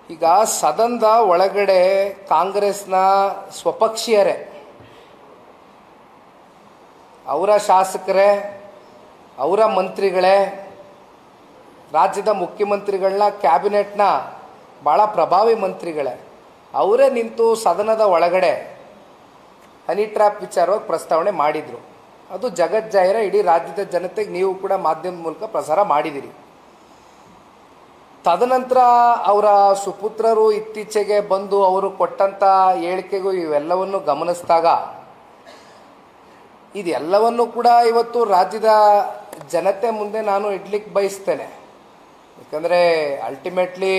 ಈಗ ಸದನದ ಒಳಗಡೆ ಕಾಂಗ್ರೆಸ್ನ ಸ್ವಪಕ್ಷೀಯರೇ, ಅವರ ಶಾಸಕರೇ, ಅವರ ಮಂತ್ರಿಗಳೇ, ರಾಜ್ಯದ ಮುಖ್ಯಮಂತ್ರಿಗಳನ್ನ, ಕ್ಯಾಬಿನೆಟ್ನ ಭಾಳ ಪ್ರಭಾವಿ ಮಂತ್ರಿಗಳೇ ಅವರೇ ನಿಂತು ಸದನದ ಒಳಗಡೆ ಹನಿ ಟ್ರ್ಯಾಪ್ ವಿಚಾರವಾಗಿ ಪ್ರಸ್ತಾವನೆ ಮಾಡಿದರು. ಅದು ಜಗಜ್ಜಾಹಿರ, ಇಡೀ ರಾಜ್ಯದ ಜನತೆಗೆ ನೀವು ಕೂಡ ಮಾಧ್ಯಮದ ಮೂಲಕ ಪ್ರಸಾರ ಮಾಡಿದಿರಿ. ತದನಂತರ ಅವರ ಸುಪುತ್ರರು ಇತ್ತೀಚೆಗೆ ಬಂದು ಅವರು ಕೊಟ್ಟಂಥ ಹೇಳಿಕೆಗೂ ಇವೆಲ್ಲವನ್ನು ಗಮನಿಸಿದಾಗ ಇದೆಲ್ಲವನ್ನು ಕೂಡ ಇವತ್ತು ರಾಜ್ಯದ ಜನತೆ ಮುಂದೆ ನಾನು ಇಡ್ಲಿಕ್ಕೆ ಬಯಸ್ತೇನೆ. ಯಾಕಂದರೆ ಅಲ್ಟಿಮೇಟ್ಲಿ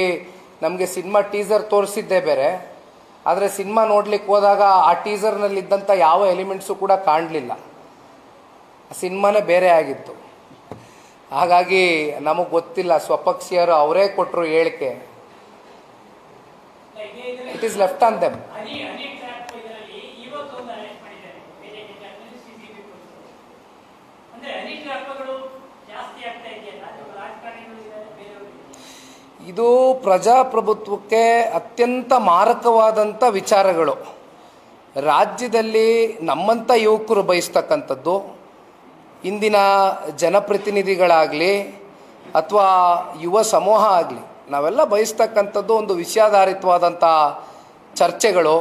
ನಮಗೆ ಸಿನಿಮಾ ಟೀಸರ್ ತೋರಿಸಿದ್ದೇ ಬೇರೆ, ಆದರೆ ಸಿನಿಮಾ ನೋಡ್ಲಿಕ್ಕೆ ಹೋದಾಗ ಆ ಟೀಸರ್ನಲ್ಲಿದ್ದಂಥ ಯಾವ ಎಲಿಮೆಂಟ್ಸು ಕೂಡ ಕಾಣಲಿಲ್ಲ. ಸಿನಿಮಾನೇ ಬೇರೆ ಆಗಿತ್ತು. ಹಾಗಾಗಿ ನಮಗೆ ಗೊತ್ತಿಲ್ಲ, ಸ್ವಪಕ್ಷೀಯರು ಅವರೇ ಕೊಟ್ಟರು ಹೇಳಿಕೆ. It is left on them. ಇದು ಪ್ರಜಾಪ್ರಭುತ್ವಕ್ಕೆ ಅತ್ಯಂತ ಮಾರಕವಾದಂಥ ವಿಚಾರಗಳು. ರಾಜ್ಯದಲ್ಲಿ ನಮ್ಮಂಥ ಯುವಕರು ಬಯಸ್ತಕ್ಕಂಥದ್ದು, ಇಂದಿನ ಜನಪ್ರತಿನಿಧಿಗಳಾಗಲಿ ಅಥವಾ ಯುವ ಸಮೂಹ ಆಗಲಿ, ನಾವೆಲ್ಲ ಬಯಸ್ತಕ್ಕಂಥದ್ದು ಒಂದು ವಿಷಯಾಧಾರಿತವಾದಂಥ ಚರ್ಚೆಗಳು,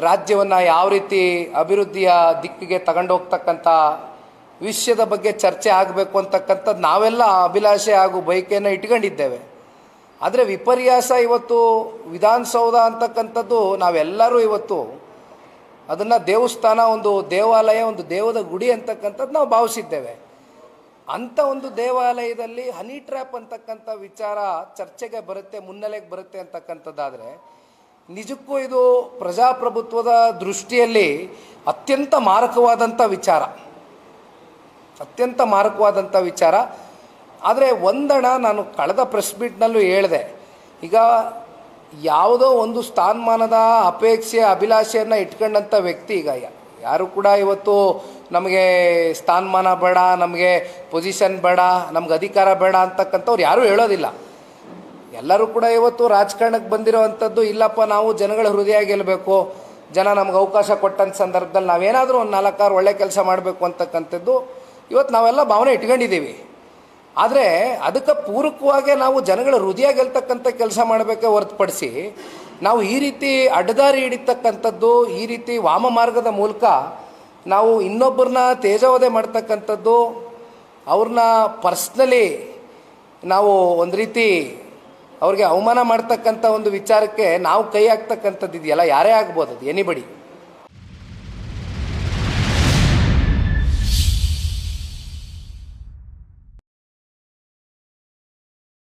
ರಾಜ್ಯವನ್ನು ಯಾವ ರೀತಿ ಅಭಿವೃದ್ಧಿಯ ದಿಕ್ಕಿಗೆ ತಗೊಂಡೋಗ್ತಕ್ಕಂಥ ವಿಷಯದ ಬಗ್ಗೆ ಚರ್ಚೆ ಆಗಬೇಕು ಅಂತಕ್ಕಂಥದ್ದು ನಾವೆಲ್ಲ ಅಭಿಲಾಷೆ ಹಾಗೂ ಬಯಕೆಯನ್ನು ಇಟ್ಕೊಂಡಿದ್ದೇವೆ. ಆದರೆ ವಿಪರ್ಯಾಸ ಇವತ್ತು ವಿಧಾನಸೌಧ ಅಂತಕ್ಕಂಥದ್ದು ನಾವೆಲ್ಲರೂ ಇವತ್ತು ಅದನ್ನು ದೇವಸ್ಥಾನ, ಒಂದು ದೇವಾಲಯ, ಒಂದು ದೇವದ ಗುಡಿ ಅಂತಕ್ಕಂಥದ್ದು ನಾವು ಭಾವಿಸಿದ್ದೇವೆ. ಅಂಥ ಒಂದು ದೇವಾಲಯದಲ್ಲಿ ಹನಿ ಟ್ರ್ಯಾಪ್ ಅಂತಕ್ಕಂಥ ವಿಚಾರ ಚರ್ಚೆಗೆ ಬರುತ್ತೆ, ಮುನ್ನೆಲೆಗೆ ಬರುತ್ತೆ ಅಂತಕ್ಕಂಥದ್ದಾದರೆ ನಿಜಕ್ಕೂ ಇದು ಪ್ರಜಾಪ್ರಭುತ್ವದ ದೃಷ್ಟಿಯಲ್ಲಿ ಅತ್ಯಂತ ಮಾರಕವಾದಂಥ ವಿಚಾರ, ಅತ್ಯಂತ ಮಾರಕವಾದಂಥ ವಿಚಾರ. ಆದರೆ ಒಂದಣ ನಾನು ಕಳೆದ ಪ್ರೆಸ್ ಮೀಟ್ನಲ್ಲೂ ಹೇಳಿದೆ, ಈಗ ಯಾವುದೋ ಒಂದು ಸ್ಥಾನಮಾನದ ಅಪೇಕ್ಷೆ ಅಭಿಲಾಷೆಯನ್ನು ಇಟ್ಕೊಂಡಂಥ ವ್ಯಕ್ತಿ, ಈಗ ಯಾರು ಕೂಡ ಇವತ್ತು ನಮಗೆ ಸ್ಥಾನಮಾನ ಬೇಡ, ನಮಗೆ ಪೊಸಿಷನ್ ಬೇಡ, ನಮ್ಗೆ ಅಧಿಕಾರ ಬೇಡ ಅಂತಕ್ಕಂಥವ್ರು ಯಾರೂ ಹೇಳೋದಿಲ್ಲ. ಎಲ್ಲರೂ ಕೂಡ ಇವತ್ತು ರಾಜಕಾರಣಕ್ಕೆ ಬಂದಿರೋವಂಥದ್ದು, ಇಲ್ಲಪ್ಪ ನಾವು ಜನಗಳ ಹೃದಯ ಗೆಲ್ಲಬೇಕು, ಜನ ನಮ್ಗೆ ಅವಕಾಶ ಕೊಟ್ಟಂಥ ಸಂದರ್ಭದಲ್ಲಿ ನಾವೇನಾದರೂ ಒಂದು 4-6 ಒಳ್ಳೆ ಕೆಲಸ ಮಾಡಬೇಕು ಅಂತಕ್ಕಂಥದ್ದು ಇವತ್ತು ನಾವೆಲ್ಲ ಭಾವನೆ ಇಟ್ಕೊಂಡಿದ್ದೀವಿ. ಆದರೆ ಅದಕ್ಕೆ ಪೂರಕವಾಗಿ ನಾವು ಜನಗಳ ಹೃದಯ ಗೆಲ್ತಕ್ಕಂಥ ಕೆಲಸ ಮಾಡಬೇಕೆ ಹೊರತುಪಡಿಸಿ ನಾವು ಈ ರೀತಿ ಅಡ್ಡದಾರಿ ಹಿಡಿತಕ್ಕಂಥದ್ದು, ಈ ರೀತಿ ವಾಮ ಮಾರ್ಗದ ಮೂಲಕ ನಾವು ಇನ್ನೊಬ್ಬರನ್ನ ತೇಜೋವಧೆ ಮಾಡ್ತಕ್ಕಂಥದ್ದು, ಅವ್ರನ್ನ ಪರ್ಸ್ನಲಿ ನಾವು ಒಂದು ರೀತಿ ಅವ್ರಿಗೆ ಅವಮಾನ ಮಾಡ್ತಕ್ಕಂಥ ಒಂದು ವಿಚಾರಕ್ಕೆ ನಾವು ಕೈ ಹಾಕ್ತಕ್ಕಂಥದ್ದು ಇದೆಯಲ್ಲ, ಯಾರೇ ಆಗ್ಬೋದು, ಅದು ಎನಿಬಡಿ.